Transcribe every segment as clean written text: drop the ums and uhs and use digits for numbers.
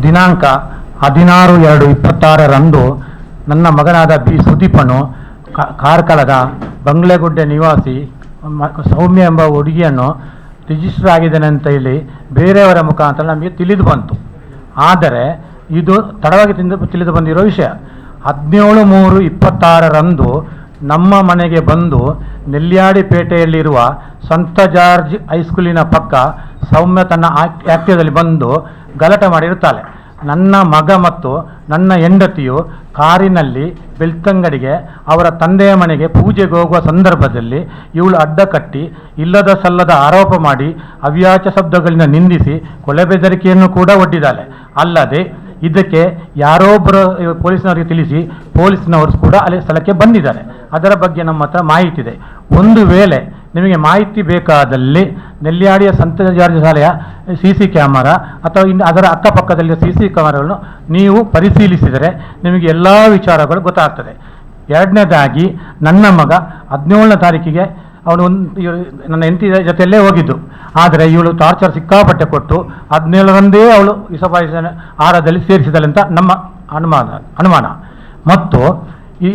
ದಿನಾಂಕ 16/2/26ರಂದು ನನ್ನ ಮಗನಾದ ಬಿ ಸುದೀಪನು ಕಾರ್ಕಳದ ಬಂಗ್ಲೆಗುಡ್ಡೆ ನಿವಾಸಿ ಸೌಮ್ಯ ಎಂಬ ಹುಡುಗಿಯನ್ನು ರಿಜಿಸ್ಟರ್ ಆಗಿದ್ದೇನೆ ಅಂತ ಹೇಳಿ ಬೇರೆಯವರ ಮುಖಾಂತರ ನಮಗೆ ತಿಳಿದು ಬಂತು. ಆದರೆ ಇದು ತಡವಾಗಿ ತಿಳಿದು ಬಂದಿರೋ ವಿಷಯ. 17/3/26ರಂದು ನಮ್ಮ ಮನೆಗೆ ಬಂದು ನೆಲ್ಯಾಡಿಪೇಟೆಯಲ್ಲಿರುವ ಸಂತ ಜಾರ್ಜ್ ಹೈಸ್ಕೂಲಿನ ಪಕ್ಕ ಸೌಮ್ಯ ತನ್ನ ಆಕ್ಟಿವದಲ್ಲಿ ಬಂದು ಗಲಾಟೆ ಮಾಡಿರುತ್ತಾಳೆ. ನನ್ನ ಮಗ ಮತ್ತು ನನ್ನ ಹೆಂಡತಿಯು ಕಾರಿನಲ್ಲಿ ಬೆಳ್ತಂಗಡಿಗೆ ಅವರ ತಂದೆಯ ಮನೆಗೆ ಪೂಜೆಗೆ ಹೋಗುವ ಸಂದರ್ಭದಲ್ಲಿ ಇವಳು ಅಡ್ಡಕಟ್ಟಿ ಇಲ್ಲದ ಸಲ್ಲದ ಆರೋಪ ಮಾಡಿ ಅವ್ಯಾಚ ಶಬ್ದಗಳಿಂದ ನಿಂದಿಸಿ ಕೊಲೆ ಬೆದರಿಕೆಯನ್ನು ಕೂಡ ಒಡ್ಡಿದ್ದಾಳೆ. ಅಲ್ಲದೆ ಇದಕ್ಕೆ ಯಾರೊಬ್ಬರು ಪೊಲೀಸ್ನವರಿಗೆ ತಿಳಿಸಿ ಪೊಲೀಸ್ನವರು ಕೂಡ ಅಲ್ಲಿ ಸ್ಥಳಕ್ಕೆ ಬಂದಿದ್ದಾರೆ. ಅದರ ಬಗ್ಗೆ ನಮ್ಮ ಹತ್ರ ಮಾಹಿತಿ ಇದೆ. ಒಂದು ವೇಳೆ ನಿಮಗೆ ಮಾಹಿತಿ ಬೇಕಾದಲ್ಲಿ ನೆಲ್ಯಾಡಿಯ ಸಂತ ಜಾರ್ಜ್ ಶಾಲೆಯ CC ಕ್ಯಾಮರಾ ಅಥವಾ ಇನ್ನು ಅದರ ಅಕ್ಕಪಕ್ಕದಲ್ಲಿರುವ CC ಕ್ಯಾಮರಾಗಳನ್ನು ನೀವು ಪರಿಶೀಲಿಸಿದರೆ ನಿಮಗೆ ಎಲ್ಲ ವಿಚಾರಗಳು ಗೊತ್ತಾಗ್ತದೆ. ಎರಡನೇದಾಗಿ ನನ್ನ ಮಗ 17ನೇ ತಾರೀಕಿಗೆ ಅವನು ನನ್ನ ಹೆಂಡತಿ ಜೊತೆಯಲ್ಲೇ ಹೋಗಿದ್ದು. ಆದರೆ ಇವಳು ಟಾರ್ಚರ್ ಸಿಕ್ಕಾಪಟ್ಟೆ ಕೊಟ್ಟು 17ರಂದೇ ಅವಳು ವಿಷಪಾಯಸ ಆಹಾರದಲ್ಲಿ ಸೇರಿಸಿದಳು ಅಂತ ನಮ್ಮ ಅನುಮಾನ. ಮತ್ತು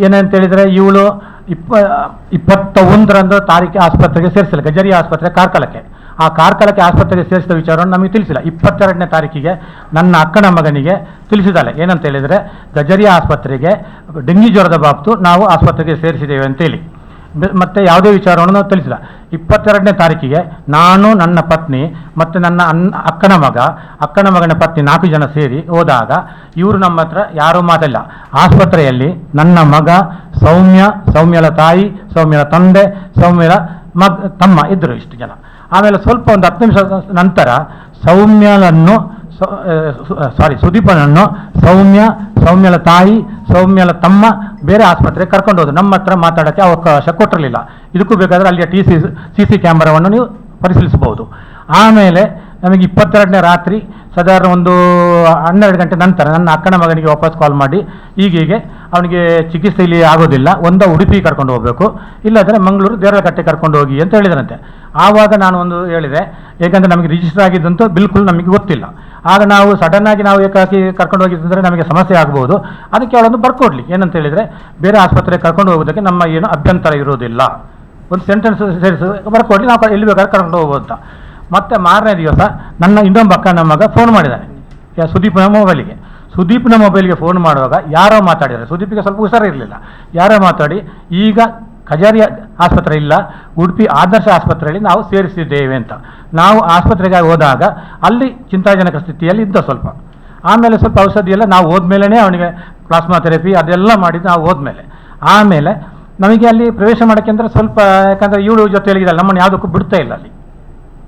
ಏನಂತ ಹೇಳಿದರೆ ಇವಳು 21ರಂದು ತಾರೀಕಿಗೆ ಆಸ್ಪತ್ರೆಗೆ ಸೇರಿಸಿಲ್ಲ, ಗಜರಿ ಆಸ್ಪತ್ರೆ ಕಾರ್ಕಳಕ್ಕೆ. ಆ ಕಾರ್ಕಳಕ್ಕೆ ಆಸ್ಪತ್ರೆಗೆ ಸೇರಿಸಿದ ವಿಚಾರವನ್ನು ನಮಗೆ ತಿಳಿಸಿಲ್ಲ. 22ನೇ ತಾರೀಕಿಗೆ ನನ್ನ ಅಕ್ಕನ ಮಗನಿಗೆ ತಿಳಿಸಿದ್ದಾಳೆ. ಏನಂತ ಹೇಳಿದರೆ ಗಜರಿ ಆಸ್ಪತ್ರೆಗೆ ಡೆಂಗಿ ಜ್ವರದ ಬಾಬ್ತು ನಾವು ಆಸ್ಪತ್ರೆಗೆ ಸೇರಿಸಿದ್ದೇವೆ ಅಂತೇಳಿ. ಮತ್ತು ಯಾವುದೇ ವಿಚಾರವನ್ನು ನಾವು ತಿಳಿಸಿಲ್ಲ. 22ನೇ ತಾರೀಕಿಗೆ ನಾನು, ನನ್ನ ಪತ್ನಿ ಮತ್ತು ನನ್ನ ಅಕ್ಕನ ಮಗನ ಪತ್ನಿ 4 ಜನ ಸೇರಿ ಹೋದಾಗ ಇವರು ನಮ್ಮ ಹತ್ರ ಯಾರೂ ಮಾತಿಲ್ಲ. ಆಸ್ಪತ್ರೆಯಲ್ಲಿ ನನ್ನ ಮಗ, ಸೌಮ್ಯಳ ತಾಯಿ, ಸೌಮ್ಯಳ ತಂದೆ, ಸೌಮ್ಯಳ ತಮ್ಮ ಇದ್ದರು, ಇಷ್ಟು ಜನ. ಆಮೇಲೆ ಸ್ವಲ್ಪ ಒಂದು 10 ನಿಮಿಷ ನಂತರ ಸುದೀಪನನ್ನು ಸೌಮ್ಯಳ ತಾಯಿ, ಸೌಮ್ಯಳ ತಮ್ಮ ಬೇರೆ ಆಸ್ಪತ್ರೆಗೆ ಕರ್ಕೊಂಡು ಹೋದ್ರು. ನಮ್ಮ ಹತ್ರ ಮಾತಾಡೋಕ್ಕೆ ಅವಕಾಶ ಕೊಟ್ಟಿರಲಿಲ್ಲ. ಇದಕ್ಕೂ ಬೇಕಾದರೆ ಅಲ್ಲಿಯ CC ಕ್ಯಾಮರಾವನ್ನು ನೀವು ಪರಿಶೀಲಿಸಬಹುದು. ಆಮೇಲೆ ನಮಗೆ 22ನೇ ರಾತ್ರಿ ಸಾಧಾರಣ ಒಂದು 12 ಗಂಟೆ ನಂತರ ನನ್ನ ಅಕ್ಕನ ಮಗನಿಗೆ ವಾಪಸ್ ಕಾಲ್ ಮಾಡಿ ಹೀಗೆ ಅವನಿಗೆ ಚಿಕಿತ್ಸೆ ಇಲ್ಲಿ ಆಗೋದಿಲ್ಲ, ಒಂದು ಉಡುಪಿ ಕರ್ಕೊಂಡು ಹೋಗಬೇಕು, ಇಲ್ಲಾಂದರೆ ಮಂಗಳೂರು ದೇರಳಕಟ್ಟೆ ಕರ್ಕೊಂಡು ಹೋಗಿ ಅಂತ ಹೇಳಿದರಂತೆ. ಆವಾಗ ನಾನು ಒಂದು ಹೇಳಿದೆ, ಏಕೆಂದರೆ ನಮಗೆ ರಿಜಿಸ್ಟರ್ ಆಗಿದ್ದಂತೂ ಬಿಲ್ಕುಲ್ ನಮಗೆ ಗೊತ್ತಿಲ್ಲ. ಆಗ ನಾವು ಸಡನ್ನಾಗಿ ನಾವು ಏಕಾಕಿ ಕರ್ಕೊಂಡು ಹೋಗಿದ್ದರೆ ನಮಗೆ ಸಮಸ್ಯೆ ಆಗ್ಬೋದು. ಅದಕ್ಕೆ ಅವಳೊಂದು ಬರ್ಕೊಡ್ಲಿ, ಏನಂತ ಹೇಳಿದರೆ ಬೇರೆ ಆಸ್ಪತ್ರೆಗೆ ಕರ್ಕೊಂಡು ಹೋಗೋದಕ್ಕೆ ನಮ್ಮ ಏನು ಅಭ್ಯಂತರ ಇರೋದಿಲ್ಲ, ಒಂದು ಸೆಂಟೆನ್ಸ್ ಸೇರಿಸಿ ಬರ್ಕೊಡ್ಲಿ, ನಾವು ಎಲ್ಲಿ ಬೇಕಾದ್ರೆ ಕರ್ಕೊಂಡು ಹೋಗ್ಬೋದು ಅಂತ. ಮತ್ತು ಮಾರನೇ ದಿವಸ ನನ್ನ ಇನ್ನೊಬ್ಬ ಅಕ್ಕನ ಮಗ ಫೋನ್ ಮಾಡಿದ್ದಾನೆ ಸುದೀಪ್ನ ಮೊಬೈಲಿಗೆ ಫೋನ್ ಮಾಡುವಾಗ ಯಾರೋ ಮಾತಾಡಿದ್ದಾರೆ. ಸುದೀಪಿಗೆ ಸ್ವಲ್ಪ ಹುಷಾರಿರಲಿಲ್ಲ. ಯಾರೋ ಮಾತಾಡಿ ಈಗ ಖಜಾರಿ ಆಸ್ಪತ್ರೆ ಇಲ್ಲ, ಉಡುಪಿ ಆದರ್ಶ ಆಸ್ಪತ್ರೆಯಲ್ಲಿ ನಾವು ಸೇರಿಸಿದ್ದೇವೆ ಅಂತ. ನಾವು ಆಸ್ಪತ್ರೆಗೆ ಹೋದಾಗ ಅಲ್ಲಿ ಚಿಂತಾಜನಕ ಸ್ಥಿತಿಯಲ್ಲಿ ಇದ್ದ ಸ್ವಲ್ಪ. ಆಮೇಲೆ ಸ್ವಲ್ಪ ಔಷಧಿ ಎಲ್ಲ ನಾವು ಹೋದ್ಮೇಲೆ ಅವನಿಗೆ ಪ್ಲಾಸ್ಮಾ ಥೆರಪಿ ಅದೆಲ್ಲ ಮಾಡಿದ್ದು ನಾವು ಹೋದ್ಮೇಲೆ. ಆಮೇಲೆ ನಮಗೆ ಅಲ್ಲಿ ಪ್ರವೇಶ ಮಾಡೋಕ್ಕೆ ಅಂದರೆ ಸ್ವಲ್ಪ, ಯಾಕಂದರೆ ಇವಳು ಜೊತೆಯಲ್ಲಿದ್ದಲ್ಲ, ನಮ್ಮನ್ನು ಯಾವುದಕ್ಕೂ ಬಿಡ್ತಾ ಇಲ್ಲ ಅಲ್ಲಿ,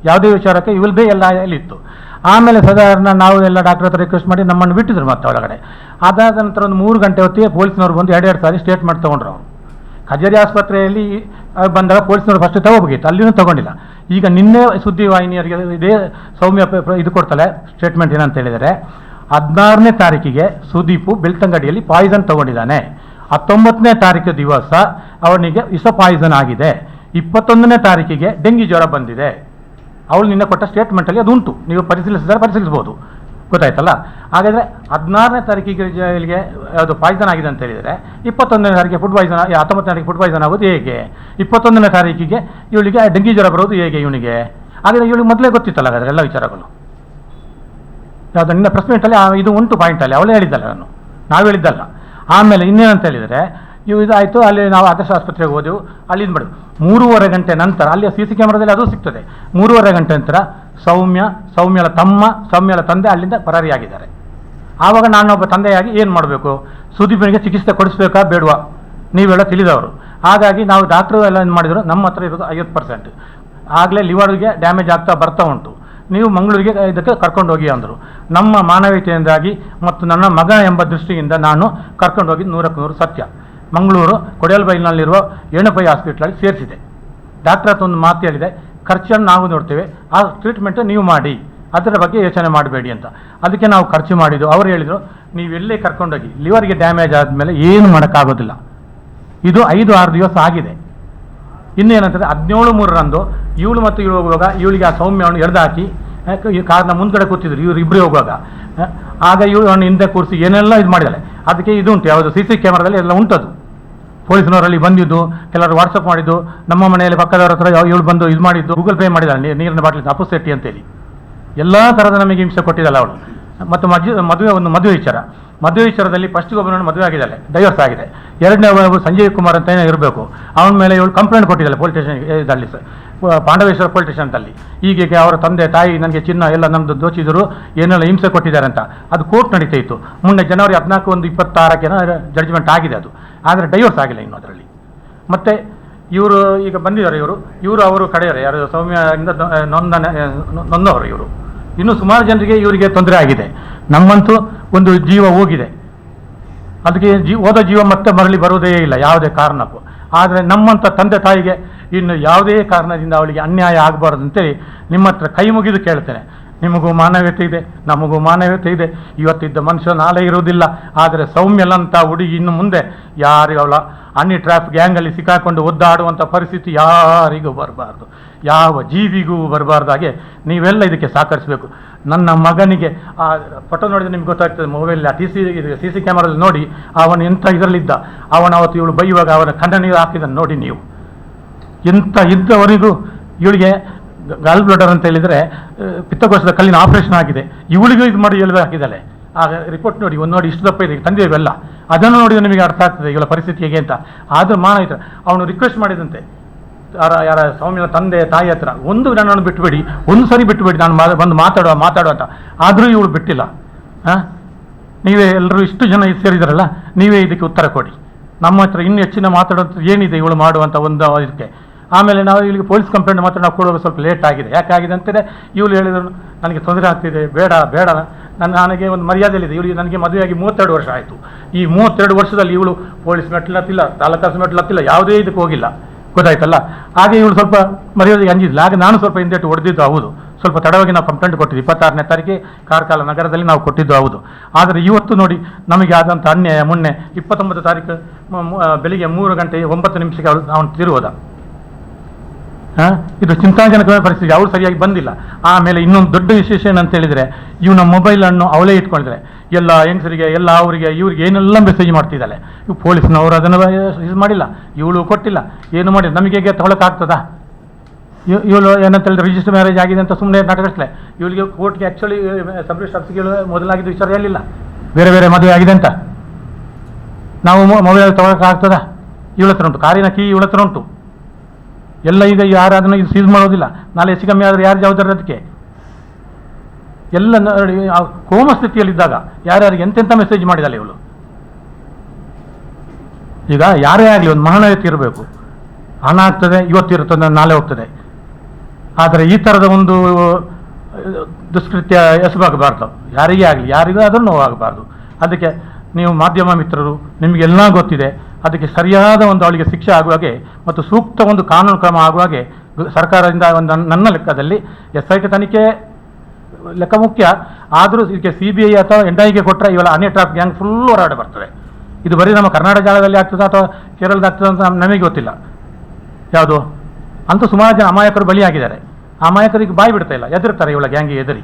ಯಾವುದೇ ವಿಚಾರಕ್ಕೆ ಇವಳದೇ ಎಲ್ಲ ಇಲ್ಲಿತ್ತು. ಆಮೇಲೆ ಸಾಧಾರಣ ನಾವು ಎಲ್ಲ ಡಾಕ್ಟರ್ ಹತ್ರ ರಿಕ್ವೆಸ್ಟ್ ಮಾಡಿ ನಮ್ಮನ್ನು ಬಿಟ್ಟಿದ್ರು ಮತ್ತೆ ಒಳಗಡೆ. ಅದಾದ ನಂತರ ಒಂದು 3 ಗಂಟೆ ಹೊತ್ತಿಗೆ ಪೊಲೀಸ್ನವ್ರು ಬಂದು 2 ಸಾರಿ ಸ್ಟೇಟ್ಮೆಂಟ್ ತೊಗೊಂಡ್ರು. ಅವರು ಖಜಾರಿ ಆಸ್ಪತ್ರೆಯಲ್ಲಿ ಬಂದಾಗ ಪೊಲೀಸ್ನವರು ಫಸ್ಟ್ ತಗೋಬೇಕಿತ್ತು, ಅಲ್ಲಿನೂ ತೊಗೊಂಡಿಲ್ಲ. ಈಗ ನಿನ್ನೆ ಸುದ್ದಿವಾಹಿನಿಯವರಿಗೆ ಇದೇ ಸೌಮ್ಯ ಇದು ಕೊಡ್ತಾಳೆ ಸ್ಟೇಟ್ಮೆಂಟ್. ಏನಂತ ಹೇಳಿದರೆ 16ನೇ ತಾರೀಕಿಗೆ ಸುದೀಪು ಬೆಳ್ತಂಗಡಿಯಲ್ಲಿ ಪಾಯ್ಸನ್ ತೊಗೊಂಡಿದ್ದಾನೆ. 19ನೇ ತಾರೀಕು ದಿವಸ ಅವನಿಗೆ ವಿಷ ಪಾಯ್ಸನ್ ಆಗಿದೆ. 21ನೇ ತಾರೀಕಿಗೆ ಡೆಂಗಿ ಜ್ವರ ಬಂದಿದೆ. ಅವಳು ನಿನ್ನೆ ಕೊಟ್ಟ ಸ್ಟೇಟ್ಮೆಂಟಲ್ಲಿ ಅದು ಉಂಟು, ನೀವು ಪರಿಶೀಲಿಸ್ಬೋದು, ಗೊತ್ತಾಯ್ತಲ್ಲ. ಹಾಗಾದರೆ 16ನೇ ತಾರೀಕಿಗೆ ಇಲ್ಲಿಗೆ ಯಾವುದು ಪಾಯ್ಸನ್ ಆಗಿದೆ ಅಂತ ಹೇಳಿದರೆ 21ನೇ ತಾರೀಕಿಗೆ ಫುಡ್ ಪಾಯ್ಸನ್, 19ನೇ ತಾರೀಕಿಗೆ ಫುಡ್ ಪಾಯ್ಸನ್ ಆಗೋದು ಹೇಗೆ? 21ನೇ ತಾರೀಕಿಗೆ ಇವಳಿಗೆ ಡೆಂಗಿ ಜ್ವರ ಬರೋದು ಹೇಗೆ ಇವನಿಗೆ? ಹಾಗಾದರೆ ಇವಳಿಗೆ ಮೊದಲೇ ಗೊತ್ತಿತ್ತಲ್ಲ ಹಾಗಾದರೆ ಎಲ್ಲ ವಿಚಾರಗಳು. ಯಾವುದು ನಿನ್ನ ಪ್ರೆಸ್ ಮೀಟಲ್ಲಿ ಇದು ಉಂಟು ಪಾಯಿಂಟಲ್ಲಿ ಅವಳೇ ಹೇಳಿದ್ದಲ್ಲ, ನಾವು ಹೇಳಿದ್ದಲ್ಲ. ಆಮೇಲೆ ಇನ್ನೇನಂತ ಹೇಳಿದರೆ ಇದಾಯಿತು, ಅಲ್ಲಿ ನಾವು ಆದರ್ಶ ಆಸ್ಪತ್ರೆಗೆ ಹೋದೆವು. ಅಲ್ಲಿ ಇದು ಮಾಡಿದ್ವು. 3:30 ಗಂಟೆ ನಂತರ ಅಲ್ಲಿ CC ಕ್ಯಾಮ್ರಾದಲ್ಲಿ ಅದು ಸಿಗ್ತದೆ. 3:30 ಗಂಟೆ ನಂತರ ಸೌಮ್ಯಳ ತಮ್ಮ, ಸೌಮ್ಯಳ ತಂದೆ ಅಲ್ಲಿಂದ ಪರಾರಿಯಾಗಿದ್ದಾರೆ. ಆವಾಗ ನಾನೊಬ್ಬ ತಂದೆಯಾಗಿ ಏನು ಮಾಡಬೇಕು? ಸುದೀಪನಿಗೆ ಚಿಕಿತ್ಸೆ ಕೊಡಿಸ್ಬೇಕಾ ಬೇಡವಾ? ನೀವೆಲ್ಲ ತಿಳಿದವರು. ಹಾಗಾಗಿ ನಾವು ಡಾಕ್ಟ್ರು ಎಲ್ಲ ಏನು ಮಾಡಿದ್ರು, ನಮ್ಮ ಹತ್ರ ಇರೋದು 50%. ಆಗಲೇ ಲಿವರ್ಗೆ ಡ್ಯಾಮೇಜ್ ಬರ್ತಾ ಉಂಟು, ನೀವು ಮಂಗಳೂರಿಗೆ ಇದಕ್ಕೆ ಕರ್ಕೊಂಡು ಹೋಗಿ ಅಂದರು. ನಮ್ಮ ಮಾನವೀಯತೆಯಿಂದಾಗಿ ಮತ್ತು ನನ್ನ ಮಗ ಎಂಬ ದೃಷ್ಟಿಯಿಂದ ನಾನು ಕರ್ಕೊಂಡು ಹೋಗಿ 100ಕ್ಕೆ 100 ಸತ್ಯ. ಮಂಗಳೂರು ಕೊಡೆಯಲ್ಬೈಲ್ನಲ್ಲಿರುವ ಏಣುಪೈ ಹಾಸ್ಪಿಟ್ಲಲ್ಲಿ ಸೇರಿಸಿದೆ. ಡಾಕ್ಟರ್ ಹತ್ರ ಒಂದು ಮಾತು ಹೇಳಿದೆ, ಖರ್ಚನ್ನು ನಾವು ನೋಡ್ತೇವೆ, ಆ ಟ್ರೀಟ್ಮೆಂಟು ನೀವು ಮಾಡಿ, ಅದರ ಬಗ್ಗೆ ಯೋಚನೆ ಮಾಡಬೇಡಿ ಅಂತ. ಅದಕ್ಕೆ ನಾವು ಖರ್ಚು ಮಾಡಿದ್ದು. ಅವರು ಹೇಳಿದರು, ನೀವೆಲ್ಲೇ ಕರ್ಕೊಂಡೋಗಿ, ಲಿವರ್ಗೆ ಡ್ಯಾಮೇಜ್ ಆದಮೇಲೆ ಏನು ಮಾಡೋಕ್ಕಾಗೋದಿಲ್ಲ. ಇದು 5-6 ದಿವಸ ಆಗಿದೆ. ಇನ್ನೇನಂತಂದರೆ 17/3ರಂದು ಇವಳು ಮತ್ತು ಇವಳು ಹೋಗುವಾಗ ಇವಳಿಗೆ ಆ ಸೌಮ್ಯವನ್ನು ಎಳೆದಾಕಿ ಈ ಕಾರ್ನ ಮುಂದ್ಗಡೆ ಕೂತಿದ್ರು ಇವ್ರು ಇಬ್ಬರೇ ಹೋಗುವಾಗ. ಆಗ ಇವನು ಹಿಂದೆ ಕೂರಿಸಿ ಏನೆಲ್ಲ ಇದು ಮಾಡಿದಾಳೆ. ಅದಕ್ಕೆ ಇದು ಉಂಟು, ಯಾವುದು CC ಕ್ಯಾಮ್ರಾದಲ್ಲಿ ಎಲ್ಲ ಉಂಟದು. ಪೊಲೀಸ್ನವರಲ್ಲಿ ಬಂದಿದ್ದು, ಕೆಲವರು ವಾಟ್ಸಪ್ ಮಾಡಿದ್ದು, ನಮ್ಮ ಮನೆಯಲ್ಲಿ ಪಕ್ಕದವರ ಹತ್ರ ಇವಳು ಬಂದು ಇದು ಮಾಡಿದ್ದು, ಗೂಗಲ್ ಪೇ ಮಾಡಿದಾಳೆ ನೀರಿನ ಬಾಟ್ಲಿ ಅಪ್ಪು ಶೆಟ್ಟಿ ಅಂತೇಳಿ. ಎಲ್ಲ ಥರದ ನಮಗೆ ಹಿಂಸೆ ಕೊಟ್ಟಿದ್ದಾಳೆ ಅವಳು. ಮತ್ತು ಮದುವೆ ವಿಚಾರದಲ್ಲಿ ಫಸ್ಟಿಗೆ ಒಬ್ಬನನ್ನು ಮದುವೆ ಆಗಿದ್ದಾಳೆ, ಡೈವರ್ಸ್ ಆಗಿದೆ. ಎರಡನೇ ಸಂಜಯ್ ಕುಮಾರ್ ಅಂತ ಇರಬೇಕು, ಅವನ ಮೇಲೆ ಇವಳು ಕಂಪ್ಲೇಂಟ್ ಕೊಟ್ಟಿದ್ದಾಳೆ ಪೊಲೀಸ್ ಸ್ಟೇಷನ್ ಇದರಲ್ಲಿ, ಪಾಂಡವೇಶ್ವರ ಪೊಲೀಸ್ ಸ್ಟೇಷನ್ದಲ್ಲಿ. ಹೀಗೆ ಅವರ ತಂದೆ ತಾಯಿ ನನಗೆ ಚಿನ್ನ ಎಲ್ಲ ನಮ್ಮದು ದೋಚಿದ್ರು, ಏನೆಲ್ಲ ಹಿಂಸೆ ಕೊಟ್ಟಿದ್ದಾರೆ ಅಂತ. ಅದು ಕೋರ್ಟ್ ನಡೀತಾ ಇತ್ತು. ಮೊನ್ನೆ ಜನವರಿ 14/1/26 ಜಡ್ಜ್ಮೆಂಟ್ ಆಗಿದೆ ಅದು. ಆದರೆ ಡೈವರ್ಸ್ ಆಗಿಲ್ಲ ಇನ್ನು ಅದರಲ್ಲಿ. ಮತ್ತು ಇವರು ಈಗ ಬಂದಿದ್ದಾರೆ, ಇವರು ಅವರು ಕಡೆಯವರು ಯಾರು ಸೌಮ್ಯದಿಂದ ನೊಂದವರು ಇವರು. ಇನ್ನೂ ಸುಮಾರು ಜನರಿಗೆ ಇವರಿಗೆ ತೊಂದರೆ ಆಗಿದೆ. ನಮ್ಮಂತೂ ಒಂದು ಜೀವ ಹೋಗಿದೆ, ಅದಕ್ಕೆ ಹೋದ ಜೀವ ಮತ್ತೆ ಮರಳಿ ಬರುವುದೇ ಇಲ್ಲ ಯಾವುದೇ ಕಾರಣಕ್ಕೂ. ಆದರೆ ನಮ್ಮಂಥ ತಂದೆ ತಾಯಿಗೆ ಇನ್ನು ಯಾವುದೇ ಕಾರಣದಿಂದ ಅವಳಿಗೆ ಅನ್ಯಾಯ ಆಗಬಾರ್ದು ಅಂತೇಳಿ ನಿಮ್ಮ ಹತ್ರ ಕೈ ಮುಗಿದು ಕೇಳ್ತೇನೆ. ನಿಮಗೂ ಮಾನವೀಯತೆ ಇದೆ, ನಮಗೂ ಮಾನವೀಯತೆ ಇದೆ. ಇವತ್ತಿದ್ದ ಮನುಷ್ಯ ನಾಳೆ ಇರುವುದಿಲ್ಲ. ಆದರೆ ಸೌಮ್ಯಲಂಥ ಹುಡುಗಿ ಇನ್ನು ಮುಂದೆ ಯಾರಿಗೂ ಅವಳ ಅನ್ನಿ ಟ್ರಾಫ್ ಗ್ಯಾಂಗಲ್ಲಿ ಸಿಕ್ಕಾಕೊಂಡು ಒದ್ದಾಡುವಂಥ ಪರಿಸ್ಥಿತಿ ಯಾರಿಗೂ ಬರಬಾರ್ದು, ಯಾವ ಜೀವಿಗೂ ಬರಬಾರ್ದು. ಹಾಗೆ ನೀವೆಲ್ಲ ಇದಕ್ಕೆ ಸಹಕರಿಸಬೇಕು. ನನ್ನ ಮಗನಿಗೆ ಆ ಫೋಟೋ ನೋಡಿದರೆ ನಿಮ್ಗೆ ಗೊತ್ತಾಗ್ತದೆ, ಮೊಬೈಲ್ CC ಕ್ಯಾಮರಲ್ಲಿ ನೋಡಿ ಅವನು ಎಂಥ ಇದರಲ್ಲಿದ್ದ. ಅವತ್ತು ಇವಳು ಬೈಯುವಾಗ ಅವನ ಕಣ್ಣ ನೀರು ಹಾಕಿದ್ದನ್ನು ನೋಡಿ ನೀವು. ಎಂಥ ಇದ್ದವರಿಗೂ ಇವಳಿಗೆ ಗಾಲ್ ಬ್ಲಡರ್ ಅಂತ ಹೇಳಿದರೆ ಪಿತ್ತಕೋಶದ ಕಲ್ಲಿನ ಆಪರೇಷನ್ ಆಗಿದೆ, ಇವಳಿಗೂ ಇದು ಮಾಡಿ ಎಲ್ಲಿ ಹಾಕಿದ್ದಾಳೆ. ಆಗ ರಿಪೋರ್ಟ್ ನೋಡಿ ಇಷ್ಟು ದಪ್ಪ ಇದೆ ತಂದೆಯವೆಲ್ಲ. ಅದನ್ನು ನೋಡಿದರೆ ನಿಮಗೆ ಅರ್ಥ ಆಗ್ತದೆ ಇವಳ ಪರಿಸ್ಥಿತಿ ಹೇಗೆ ಅಂತ. ಆದರೂ ಮಾನವೀಯತೆ ಅವನು ರಿಕ್ವೆಸ್ಟ್ ಮಾಡಿದಂತೆ ಯಾರ ಸೌಮ್ಯನ ತಂದೆ ತಾಯಿ ಹತ್ರ, ನನ್ನನ್ನು ಬಿಟ್ಟುಬೇಡಿ, ಒಂದು ಸರಿ ಬಿಟ್ಟುಬೇಡಿ, ನಾನು ಬಂದು ಮಾತಾಡುವ ಅಂತ. ಆದರೂ ಇವಳು ಬಿಟ್ಟಿಲ್ಲ. ನೀವೇ ಎಲ್ಲರೂ ಇಷ್ಟು ಜನ ಸೇರಿದಾರಲ್ಲ, ನೀವೇ ಇದಕ್ಕೆ ಉತ್ತರ ಕೊಡಿ. ನಮ್ಮ ಹತ್ರ ಇನ್ನೂ ಹೆಚ್ಚಿನ ಮಾತಾಡೋದು ಏನಿದೆ ಇವಳು ಮಾಡುವಂಥ ಒಂದು ಇದಕ್ಕೆ. ಆಮೇಲೆ ನಾವು ಇಲ್ಲಿಗೆ ಪೊಲೀಸ್ ಕಂಪ್ಲೇಂಟ್ ಮಾತ್ರ ನಾವು ಕೊಡುವಾಗ ಸ್ವಲ್ಪ ಲೇಟ್ ಆಗಿದೆ. ಯಾಕಾಗಿದೆ ಅಂತಂದರೆ ಇವಳು ಹೇಳಿದ್ರು ನನಗೆ ತೊಂದರೆ ಆಗ್ತಿದೆ, ಬೇಡ ನನಗೆ ಒಂದು ಮರ್ಯಾದೆಯಲ್ಲಿದೆ. ಇವಳಿಗೆ ನನಗೆ ಮದುವೆಯಾಗಿ 32 ವರ್ಷ ಆಯಿತು. ಈ 32 ವರ್ಷದಲ್ಲಿ ಇವಳು ಪೊಲೀಸ್ ಮೆಟ್ಲು ಹತ್ತಿಲ್ಲ, ತಾಲೂಕಾಸು ಮೆಟ್ಲು ಹತ್ತಿಲ್ಲ, ಯಾವುದೇ ಇದಕ್ಕೆ ಹೋಗಿಲ್ಲ, ಗೊತ್ತಾಯ್ತಲ್ಲ. ಹಾಗೆ ಇವಳು ಸ್ವಲ್ಪ ಮರ್ಯಾದೆಗೆ ಅಂಜಿದ್ಲು. ಹಾಗೆ ನಾನು ಸ್ವಲ್ಪ ಹಿಂದೆಟ್ಟು ಹೊಡೆದಿದ್ದು ಹೌದು. ಸ್ವಲ್ಪ ತಡವಾಗಿ ನಾವು ಕಂಪ್ಲೇಂಟ್ ಕೊಟ್ಟಿದ್ದು 26ನೇ ತಾರೀಕಿಗೆ ಕಾರ್ಕಳ ನಗರದಲ್ಲಿ ನಾವು ಕೊಟ್ಟಿದ್ದು ಹೌದು. ಆದರೆ ಇವತ್ತು ನೋಡಿ ನಮಗೆ ಆದಂಥ ಅನ್ಯಾಯ. ಮೊನ್ನೆ 29 ತಾರೀಕು ಬೆಳಿಗ್ಗೆ 3:09 ಅವನು ತಿರುವುದ. ಇದು ಚಿಂತಾಜನಕವಾದ ಪರಿಸ್ಥಿತಿ. ಅವಳು ಸರಿಯಾಗಿ ಬಂದಿಲ್ಲ. ಆಮೇಲೆ ಇನ್ನೊಂದು ದೊಡ್ಡ ವಿಶೇಷ ಏನಂತ ಹೇಳಿದರೆ, ಇವನ ಮೊಬೈಲನ್ನು ಅವಳೇ ಇಟ್ಕೊಂಡಿದ್ದಾರೆ. ಎಲ್ಲ ಹೆಂಗಸರಿಗೆ ಎಲ್ಲ ಅವರಿಗೆ ಇವ್ರಿಗೆ ಏನೆಲ್ಲ ಮೆಸೇಜ್ ಮಾಡ್ತಿದ್ದಾಳೆ. ಇವು ಪೊಲೀಸ್ನವರು ಅದನ್ನು ಇದು ಮಾಡಿಲ್ಲ, ಇವಳು ಕೊಟ್ಟಿಲ್ಲ, ಏನು ಮಾಡಿಲ್ಲ. ನಮಗೆ ಹೇಗೆ ತೊಗೊಳಕ್ಕಾಗ್ತದಾ? ಇವಳು ಏನಂತ ಹೇಳಿದ್ರೆ ರಿಜಿಸ್ಟರ್ ಮ್ಯಾರೇಜ್ ಆಗಿದೆ ಅಂತ ಸುಮ್ಮನೆ ನಾಟಕಸ್ಲೆ. ಇವಳಿಗೆ ಕೋರ್ಟ್ಗೆ ಆ್ಯಕ್ಚುಲಿ ಸಬ್ ರಿಜಿಸ್ಟರ್ ಆಫೀಸ್ಗೆ ಮೊದಲಾಗಿದ್ದು ವಿಚಾರ ಹೇಳಿಲ್ಲ, ಬೇರೆ ಮದುವೆ ಆಗಿದೆ ಅಂತ. ನಾವು ಮೊಬೈಲ್ ತೊಗೊಳಕ್ಕಾಗ್ತದಾ? ಇವಳ ಹತ್ರ ಉಂಟು, ಕಾರಿನ ಕೀ ಇವಳ ಹತ್ರ ಉಂಟು ಎಲ್ಲ. ಈಗ ಯಾರು ಅದನ್ನು ಇದು ಸೀಸ್ ಮಾಡೋದಿಲ್ಲ. ನಾಳೆ ಹೆಚ್ಚು ಕಮ್ಮಿ ಆದರೆ ಯಾರು ಜವಾಬ್ದಾರಿ ಅದಕ್ಕೆ? ಎಲ್ಲ ನೋಡಿ ಕೋಮ ಸ್ಥಿತಿಯಲ್ಲಿದ್ದಾಗ ಯಾರ್ಯಾರಿಗೆ ಎಂತೆಂಥ ಮೆಸೇಜ್ ಮಾಡಿದಾಳೆ ಇವಳು. ಈಗ ಯಾರೇ ಆಗಲಿ ಒಂದು ಮಾನವೀಯತೆ ಇರಬೇಕು. ಹಣ ಆಗ್ತದೆ, ಇವತ್ತಿರುತ್ತದೆ, ನಾಳೆ ಹೋಗ್ತದೆ. ಆದರೆ ಈ ಥರದ ಒಂದು ದುಷ್ಕೃತ್ಯ ಎಸಗಾಗಬಾರ್ದು ಯಾರಿಗೇ ಆಗಲಿ, ಯಾರಿಗೂ ಅದನ್ನು ನೋವಾಗಬಾರ್ದು. ಅದಕ್ಕೆ ನೀವು ಮಾಧ್ಯಮ ಮಿತ್ರರು, ನಿಮಗೆಲ್ಲ ಗೊತ್ತಿದೆ. ಅದಕ್ಕೆ ಸರಿಯಾದ ಒಂದು ಅವಳಿಗೆ ಶಿಕ್ಷೆ ಆಗುವ ಹಾಗೆ ಮತ್ತು ಸೂಕ್ತ ಒಂದು ಕಾನೂನು ಕ್ರಮ ಆಗುವ ಹಾಗೆ ಸರ್ಕಾರದಿಂದ ಒಂದು ನನ್ನ ಲೆಕ್ಕದಲ್ಲಿ SIT ತನಿಖೆ ಲೆಕ್ಕ ಮುಖ್ಯ. ಆದರೂ ಇದಕ್ಕೆ CBI ಅಥವಾ NIAಗೆ ಕೊಟ್ಟರೆ ಇವೆಲ್ಲ ಅನ್ನಿ ಟ್ರಾಫ್ ಗ್ಯಾಂಗ್ ಫುಲ್ ಹೊರಗಡೆ ಬರ್ತದೆ. ಇದು ಬರೀ ನಮ್ಮ ಕರ್ನಾಟಕ ಜಾಗದಲ್ಲಿ ಆಗ್ತದೆ ಅಥವಾ ಕೇರಳದ ಆಗ್ತದೆ ಅಂತ ನಮಗೆ ಗೊತ್ತಿಲ್ಲ ಯಾವುದು. ಅಂತೂ ಸುಮಾರು ಜನ ಅಮಾಯಕರು ಬಲಿಯಾಗಿದ್ದಾರೆ. ಅಮಾಯಕರಿಗೆ ಬಾಯಿ ಬಿಡ್ತಾ ಇಲ್ಲ, ಎದುರ್ತಾರೆ ಇವಳ ಗ್ಯಾಂಗಿಗೆ ಎದುರಿ.